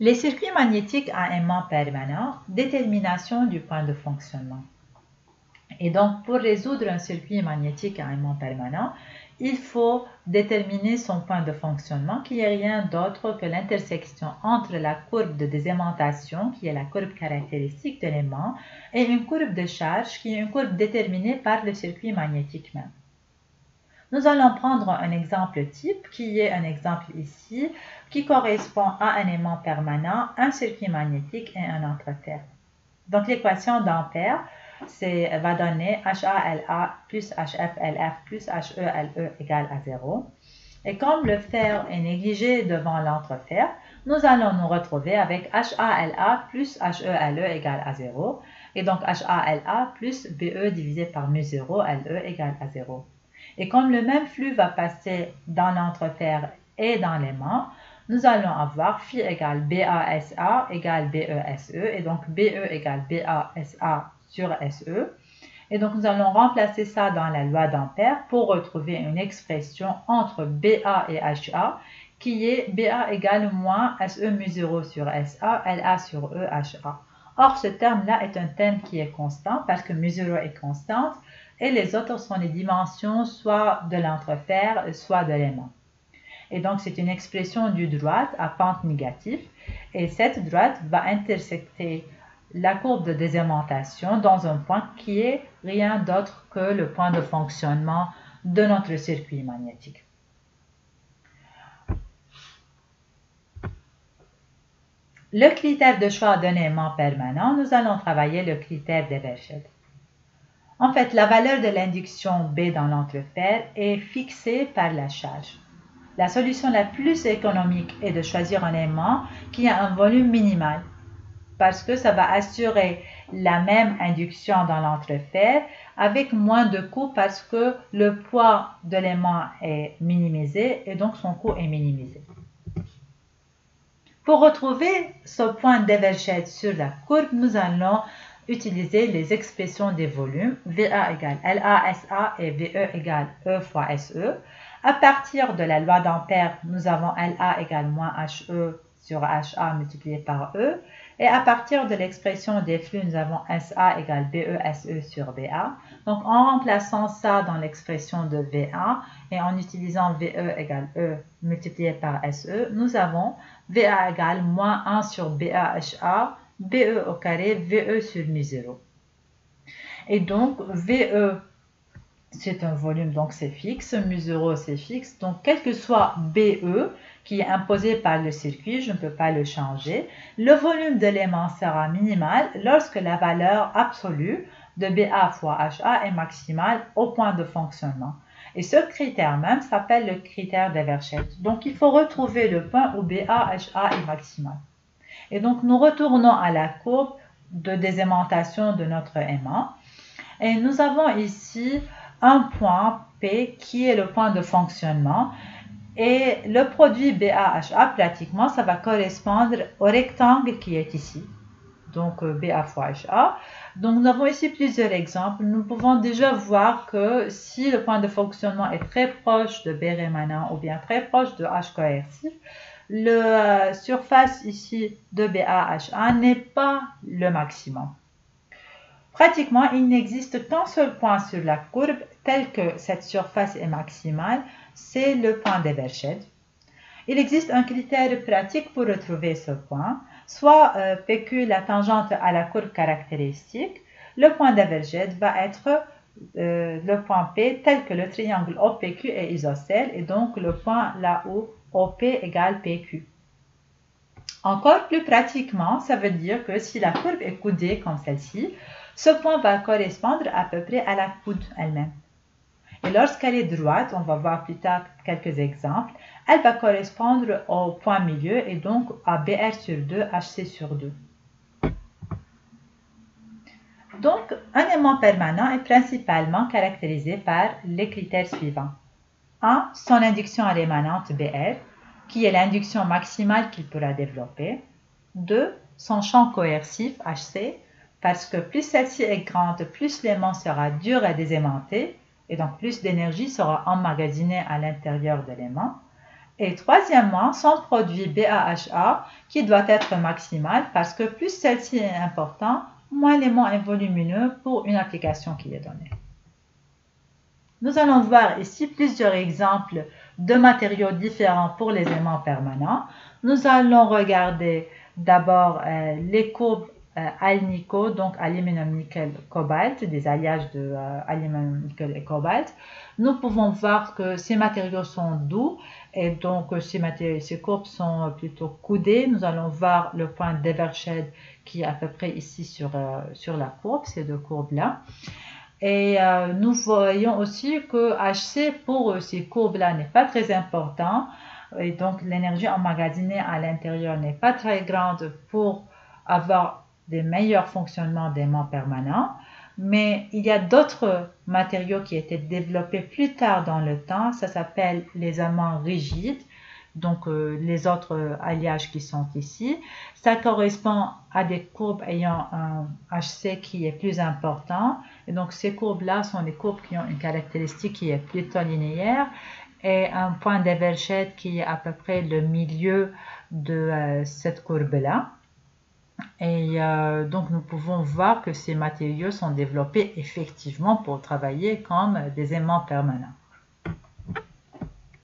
Les circuits magnétiques à aimant permanent, détermination du point de fonctionnement. Et donc, pour résoudre un circuit magnétique à aimant permanent, il faut déterminer son point de fonctionnement qui n'est rien d'autre que l'intersection entre la courbe de désaimantation, qui est la courbe caractéristique de l'aimant, et une courbe de charge qui est une courbe déterminée par le circuit magnétique même. Nous allons prendre un exemple type qui est un exemple ici qui correspond à un aimant permanent, un circuit magnétique et un entrefer. Donc l'équation d'Ampère va donner HALA plus HFLF plus HELE égale à 0. Et comme le fer est négligé devant l'entrefer, nous allons nous retrouver avec HALA plus HELE égale à 0. Et donc HALA plus BE divisé par mu0 LE égale à 0. Et comme le même flux va passer dans l'entrefer et dans l'aimant, nous allons avoir phi égale BASA égale BESE, et donc BE égale BASA sur SE. Et donc nous allons remplacer ça dans la loi d'Ampère pour retrouver une expression entre BA et HA qui est BA égale moins SE mu0 sur SA, LA sur E, HA. Or, ce terme-là est un terme qui est constant parce que mu0 est constante et les autres sont les dimensions soit de l'entrefer, soit de l'aimant. Et donc, c'est une expression du droite à pente négative. Et cette droite va intersecter la courbe de désaimantation dans un point qui est rien d'autre que le point de fonctionnement de notre circuit magnétique. Le critère de choix d'un aimant permanent, nous allons travailler le critère d'Evershed. En fait, la valeur de l'induction B dans l'entrefer est fixée par la charge. La solution la plus économique est de choisir un aimant qui a un volume minimal parce que ça va assurer la même induction dans l'entrefer avec moins de coût parce que le poids de l'aimant est minimisé et donc son coût est minimisé. Pour retrouver ce point d'Evershed sur la courbe, nous allons utiliser les expressions des volumes VA égale LA-SA et VE égale E fois SE. À partir de la loi d'Ampère, nous avons LA égale moins HE sur HA multiplié par E. Et à partir de l'expression des flux, nous avons SA égale BE-SE sur BA. Donc en remplaçant ça dans l'expression de VA et en utilisant VE égale E multiplié par SE, nous avons VA égale moins 1 sur BA-HA, BE au carré, VE sur mu0. Et donc, VE, c'est un volume, donc c'est fixe, mu0, c'est fixe. Donc, quel que soit BE, qui est imposé par le circuit, je ne peux pas le changer. Le volume de l'aimant sera minimal lorsque la valeur absolue de BA fois HA est maximale au point de fonctionnement. Et ce critère même s'appelle le critère d'Evershed. Donc, il faut retrouver le point où BA, HA est maximal. Et donc, nous retournons à la courbe de désaimantation de notre aimant. Et nous avons ici un point P qui est le point de fonctionnement. Et le produit BAHA, pratiquement, ça va correspondre au rectangle qui est ici. Donc, BA fois HA. Donc, nous avons ici plusieurs exemples. Nous pouvons déjà voir que si le point de fonctionnement est très proche de B rémanent ou bien très proche de H coercif, la surface ici de BAHA n'est pas le maximum. Pratiquement, il n'existe qu'un seul point sur la courbe tel que cette surface est maximale, c'est le point d'Evershed. Il existe un critère pratique pour retrouver ce point, soit PQ la tangente à la courbe caractéristique. Le point d'Evershed va être le point P tel que le triangle OPQ est isocèle et donc le point là où OP égale PQ. Encore plus pratiquement, ça veut dire que si la courbe est coudée comme celle-ci, ce point va correspondre à peu près à la coude elle-même. Et lorsqu'elle est droite, on va voir plus tard quelques exemples, elle va correspondre au point milieu et donc à BR sur 2, HC sur 2. Donc, un aimant permanent est principalement caractérisé par les critères suivants. 1. Son induction rémanente BR, qui est l'induction maximale qu'il pourra développer. 2. Son champ coercif HC, parce que plus celle-ci est grande, plus l'aimant sera dur à désaimanter, et donc plus d'énergie sera emmagasinée à l'intérieur de l'aimant. Et troisièmement, son produit BAHA qui doit être maximal parce que plus celle-ci est importante, moins l'aimant est volumineux pour une application qui est donnée. Nous allons voir ici plusieurs exemples de matériaux différents pour les aimants permanents. Nous allons regarder d'abord les courbes Al-Nico, donc aluminium, nickel, cobalt, des alliages de aluminium, nickel et cobalt. Nous pouvons voir que ces matériaux sont doux et donc ces courbes sont plutôt coudées. Nous allons voir le point d'Evershed qui est à peu près ici sur la courbe, ces deux courbes-là. Et nous voyons aussi que HC pour ces courbes-là n'est pas très important. Et donc l'énergie emmagasinée à l'intérieur n'est pas très grande pour avoir des meilleurs fonctionnements d'aimants permanents. Mais il y a d'autres matériaux qui étaient développés plus tard dans le temps. Ça s'appelle les aimants rigides. Donc les autres alliages qui sont ici. Ça correspond à des courbes ayant un HC qui est plus important. Et donc ces courbes-là sont des courbes qui ont une caractéristique qui est plutôt linéaire et un point d'Evershed qui est à peu près le milieu de cette courbe-là. Et donc nous pouvons voir que ces matériaux sont développés effectivement pour travailler comme des aimants permanents.